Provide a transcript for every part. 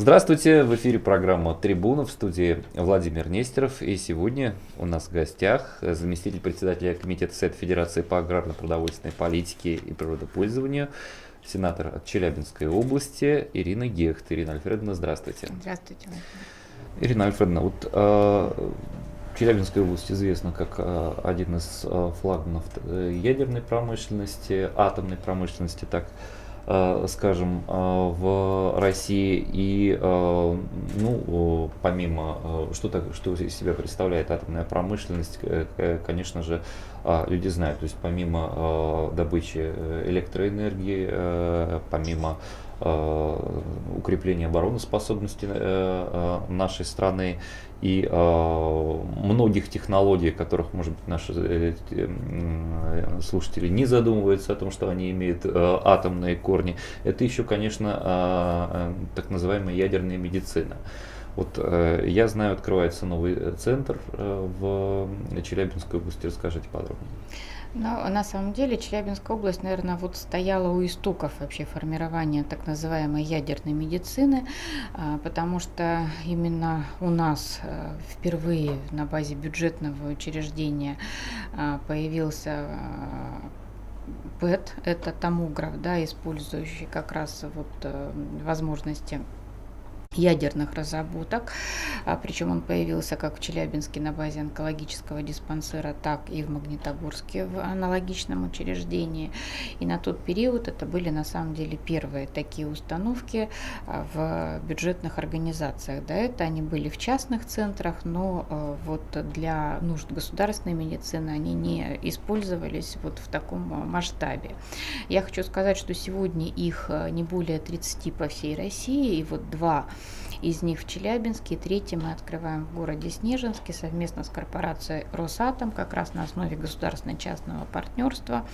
Здравствуйте, в эфире программа «Трибуна», в студии Владимир Нестеров. И сегодня у нас в гостях заместитель председателя Комитета Совета Федерации по аграрно-продовольственной политике и природопользованию, сенатор от Челябинской области Ирина Гехт. Ирина Альфредовна, здравствуйте. Здравствуйте. Ирина Альфредовна, Челябинская область известна как один из флагманов ядерной промышленности, атомной промышленности, так скажем, в России. И помимо, что из себя представляет атомная промышленность, конечно же, люди знают. То есть помимо добычи электроэнергии, помимо укрепления обороноспособности нашей страны и многих технологий, о которых, может быть, наши слушатели не задумываются о том, что они имеют атомные корни. Это еще, конечно, так называемая ядерная медицина. Я знаю, открывается новый центр в Челябинской области. Расскажите подробнее. На самом деле Челябинская область, наверное, стояла у истоков вообще формирования так называемой ядерной медицины, потому что именно у нас впервые на базе бюджетного учреждения появился ПЭТ, это томограф, использующий как раз возможности ядерных разработок, причем он появился как в Челябинске на базе онкологического диспансера, так и в Магнитогорске в аналогичном учреждении. И на тот период это были на самом деле первые такие установки в бюджетных организациях. До этого они были в частных центрах, но для нужд государственной медицины они не использовались в таком масштабе. Я хочу сказать, что сегодня их не более 30 по всей России, и два из них в Челябинске, и третий мы открываем в городе Снежинске совместно с корпорацией Росатом, как раз на основе государственно-частного партнерства.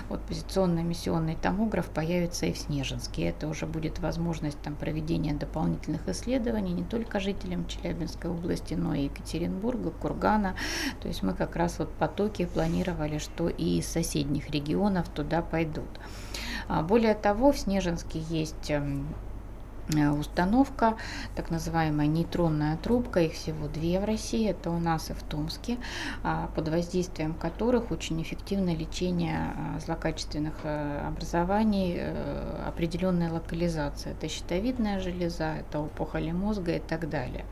Позиционно-эмиссионный томограф появится и в Снежинске. Это уже будет возможность проведения дополнительных исследований не только жителям Челябинской области, но и Екатеринбурга, Кургана. То есть мы как раз потоки планировали, что и из соседних регионов туда пойдут. Более того, в Снежинске есть установка, так называемая нейтронная трубка, их всего 2 в России, это у нас и в Томске, под воздействием которых очень эффективно лечение злокачественных образований определенной локализации. Это щитовидная железа, это опухоли мозга и так далее.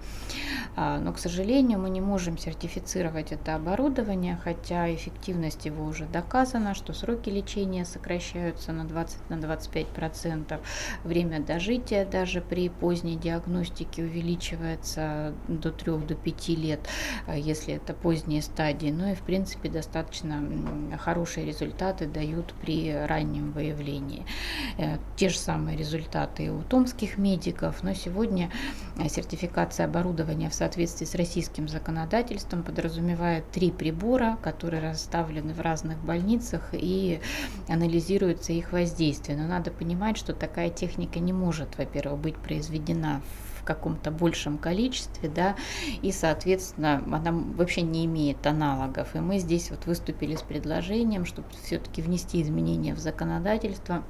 Но, к сожалению, мы не можем сертифицировать это оборудование, хотя эффективность его уже доказана, что сроки лечения сокращаются на 20-25%, время дожития даже при поздней диагностике увеличивается до 3-5 лет, если это поздние стадии. Ну и, в принципе, достаточно хорошие результаты дают при раннем выявлении. Те же самые результаты и у томских медиков, но сегодня сертификация оборудования в соответствии с российским законодательством подразумевает 3 прибора, которые расставлены в разных больницах, и анализируется их воздействие. Но надо понимать, что такая техника не может, во-первых, быть произведена в каком-то большем количестве, и, соответственно, она вообще не имеет аналогов. И мы здесь выступили с предложением, чтобы все-таки внести изменения в законодательство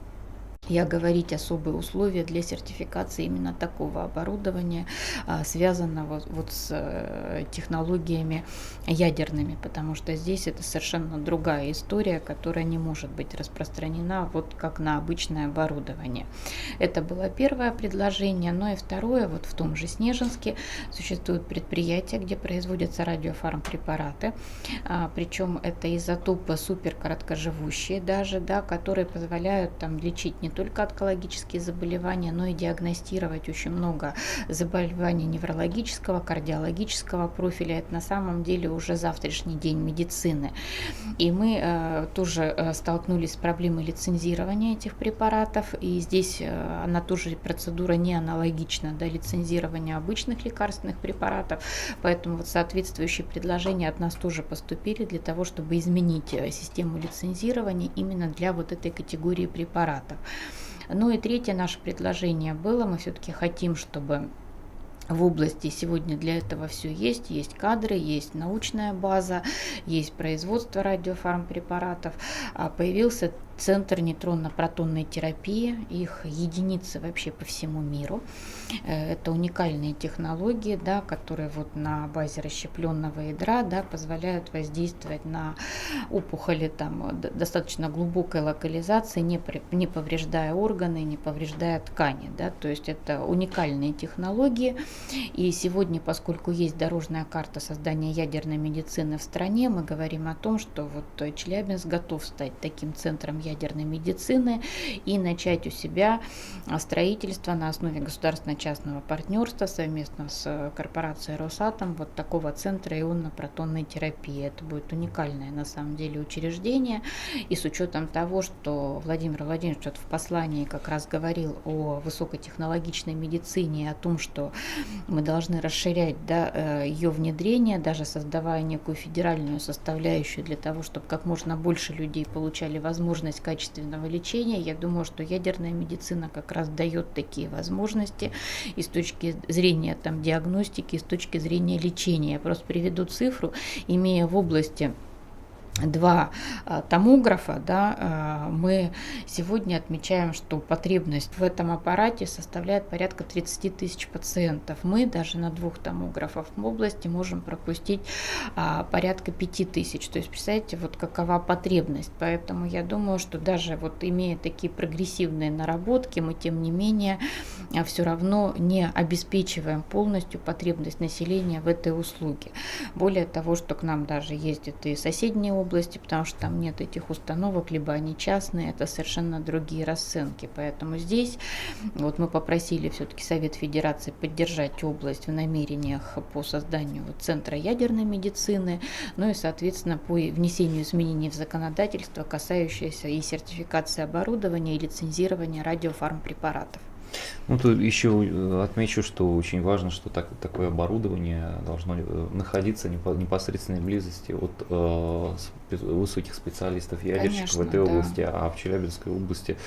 и оговорить особые условия для сертификации именно такого оборудования, связанного с технологиями ядерными, потому что здесь это совершенно другая история, которая не может быть распространена как на обычное оборудование. Это было первое предложение. Но и второе, в том же Снежинске существует предприятие, где производятся радиофармпрепараты, причем это изотопы суперкороткоживущие даже, которые позволяют лечить не только онкологические заболевания, но и диагностировать очень много заболеваний неврологического, кардиологического профиля. Это на самом деле уже завтрашний день медицины. И мы тоже столкнулись с проблемой лицензирования этих препаратов, и здесь она тоже процедура не аналогична лицензированию обычных лекарственных препаратов, поэтому соответствующие предложения от нас тоже поступили для того, чтобы изменить систему лицензирования именно для этой категории препаратов. Ну и третье наше предложение было, мы все-таки хотим, чтобы в области сегодня для этого все есть кадры, есть научная база, есть производство радиофармпрепаратов. Появился центр нейтронно-протонной терапии, их единицы вообще по всему миру. Это уникальные технологии, да, которые вот на базе расщепленного ядра, да, позволяют воздействовать на опухоли там, достаточно глубокой локализации, не повреждая органы, не повреждая ткани. Да, то есть это уникальные технологии. И сегодня, поскольку есть дорожная карта создания ядерной медицины в стране, мы говорим о том, что вот Челябинск готов стать таким центром ядерной медицины и начать у себя строительство на основе государственно-частного партнерства совместно с корпорацией Росатом вот такого центра ионно-протонной терапии. Это будет уникальное на самом деле учреждение. И с учетом того, что Владимир Владимирович в послании как раз говорил о высокотехнологичной медицине, о том, что мы должны расширять, да, ее внедрение, даже создавая некую федеральную составляющую для того, чтобы как можно больше людей получали возможность качественного лечения. Я думаю, что ядерная медицина как раз дает такие возможности и с точки зрения там, диагностики, и с точки зрения лечения. Я просто приведу цифру, имея в области 2 томографа, да, мы сегодня отмечаем, что потребность в этом аппарате составляет порядка 30 тысяч пациентов. Мы даже на 2 томографах в области можем пропустить порядка 5 тысяч. То есть, представляете, вот какова потребность. Поэтому я думаю, что даже вот имея такие прогрессивные наработки, мы тем не менее все равно не обеспечиваем полностью потребность населения в этой услуге. Более того, что к нам даже ездят и соседние области, потому что там нет этих установок, либо они частные, это совершенно другие расценки. Поэтому здесь вот мы попросили все-таки Совет Федерации поддержать область в намерениях по созданию вот центра ядерной медицины, ну и, соответственно, по внесению изменений в законодательство, касающееся и сертификации оборудования, и лицензирования радиофармпрепаратов. Ну, тут еще отмечу, что очень важно, что такое оборудование должно находиться в непосредственной близости от высоких специалистов ядерщиков в этой области, а в Челябинской области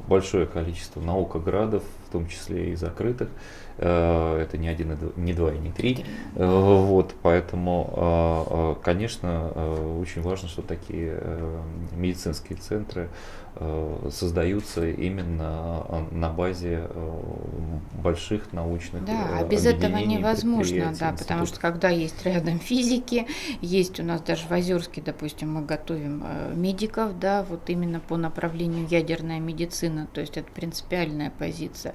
большое количество наукоградов, в том числе и закрытых. Это не 1, не 2 и не 3. Вот, поэтому, конечно, очень важно, что такие медицинские центры создаются именно на базе больших научных да, без этого невозможно, да, потому что когда есть рядом физики, есть у нас даже в Озерске, допустим, мы готовим медиков, да, вот именно по направлению ядерная медицина, то есть это принципиальная позиция,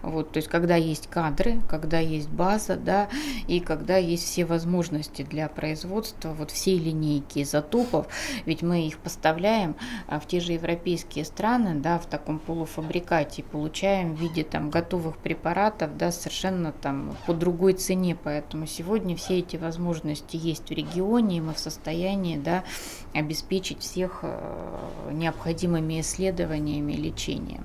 вот, то есть когда есть кадры, когда есть база, да, и когда есть все возможности для производства вот всей линейки изотопов, ведь мы их поставляем в те же европейские страны, да, в таком полуфабрикате, получаем в виде там готовых препаратов, да, совершенно там по другой цене, поэтому сегодня все эти возможности есть в регионе, и мы в состоянии, да, обеспечить всех необходимыми исследованиями и лечением.